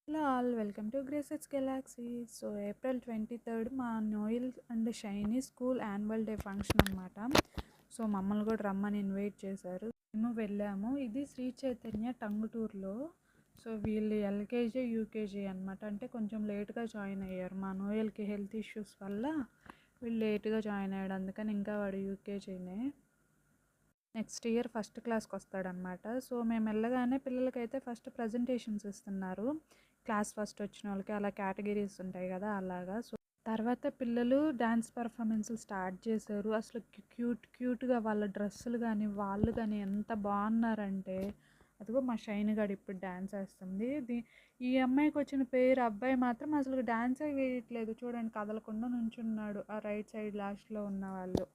Hello all welcome to graces Galaxy. So April 23 మా Noel and shiny school annual day function అనమాట. So మమ్మల్ని కూడా రమ్మని invite చేశారు. మేము వెళ్ళాము. ఇది శ్రీ చైతన్య టంగుటూరులో. సో వీళ్ళు ఎల్కేజీ యూకేజీ అనమాట. అంటే కొంచెం లేట్గా జాయిన్ అయ్యారు. మా నోయల్కి హెల్త్ ఇష్యూస్ వల్ల వీళ్ళు లేట్గా జాయిన్ అయ్యాడు. అందుకని ఇంకా వాడు యూకేజీనే. నెక్స్ట్ ఇయర్ ఫస్ట్ క్లాస్కి వస్తాడనమాట. సో మేము వెళ్ళగానే పిల్లలకైతే ఫస్ట్ ప్రజెంటేషన్స్ ఇస్తున్నారు. క్లాస్ ఫస్ట్ వచ్చిన వాళ్ళకి అలా కేటగిరీస్ ఉంటాయి కదా, అలాగా. సో తర్వాత పిల్లలు డ్యాన్స్ పర్ఫార్మెన్స్లు స్టార్ట్ చేశారు. అసలు క్యూట్గా వాళ్ళ డ్రెస్సులు కానీ వాళ్ళు కానీ ఎంత బాగున్నారంటే, అదిగో మా షైన్ గాడు ఇప్పుడు డ్యాన్స్ వేస్తుంది. ఈ అమ్మాయికి వచ్చిన పేరు, అబ్బాయి మాత్రం అసలు డ్యాన్సే వేయట్లేదు. చూడండి, కదలకుండా నుంచున్నాడు ఆ రైట్ సైడ్ లాస్ట్లో ఉన్న వాళ్ళు.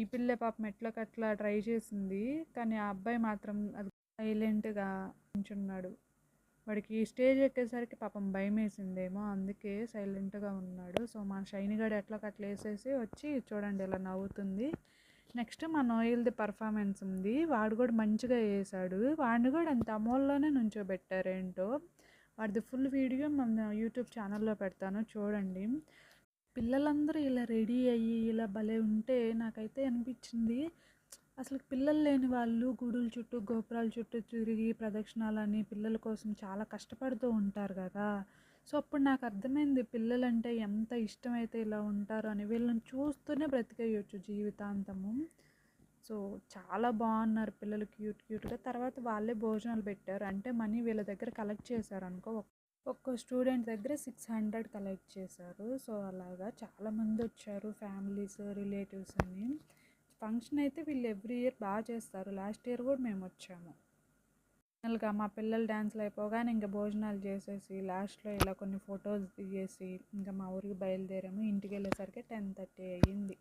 ఈ పిల్ల పాపం ఎట్లా కట్లా ట్రై చేసింది, కానీ ఆ అబ్బాయి మాత్రం అది సైలెంట్గా నుంచున్నాడు. వాడికి స్టేజ్ ఎక్కేసరికి పాపం భయం వేసిందేమో, అందుకే సైలెంట్గా ఉన్నాడు. సో మా షైని గడు ఎట్లా కట్లా వేసేసి వచ్చి చూడండి ఇలా నవ్వుతుంది. నెక్స్ట్ మా నోయల్ది పర్ఫార్మెన్స్ ఉంది. వాడు కూడా మంచిగా వేసాడు. వాడిని కూడా అంత అమోల్లోనే నుంచోబెట్టారేంటో. వాడిది ఫుల్ వీడియో మన యూట్యూబ్ ఛానల్లో పెడతాను, చూడండి. పిల్లలందరూ ఇలా రెడీ అయ్యి ఇలా భలే ఉంటే నాకైతే అనిపించింది, అసలు పిల్లలు లేని వాళ్ళు గుడుల చుట్టూ గోపురాల చుట్టూ తిరిగి ప్రదక్షిణాలని పిల్లల కోసం చాలా కష్టపడుతూ ఉంటారు కదా. సో అప్పుడు నాకు అర్థమైంది పిల్లలంటే ఎంత ఇష్టమైతే ఇలా ఉంటారు అని. వీళ్ళని చూస్తూనే బ్రతికేయచ్చు జీవితాంతము. సో చాలా బాగున్నారు పిల్లలు, క్యూట్గా. తర్వాత వాళ్ళే భోజనాలు పెట్టారు. అంటే మనీ వీళ్ళ దగ్గర కలెక్ట్ చేశారు అనుకో. ఒక్కో స్టూడెంట్ దగ్గర 600 కలెక్ట్ చేశారు. సో అలాగా చాలామంది వచ్చారు, ఫ్యామిలీస్, రిలేటివ్స్ అని. ఫంక్షన్ అయితే వీళ్ళు ఎవ్రీ ఇయర్ బాగా చేస్తారు. లాస్ట్ ఇయర్ కూడా మేము వచ్చాము. ఫైనల్గా మా పిల్లలు డ్యాన్స్లు అయిపోగానే ఇంకా భోజనాలు చేసేసి లాస్ట్లో ఇలా కొన్ని ఫొటోస్ దిగేసి ఇంకా మా ఊరికి బయలుదేరాము. ఇంటికి వెళ్ళేసరికి 10:30 అయ్యింది.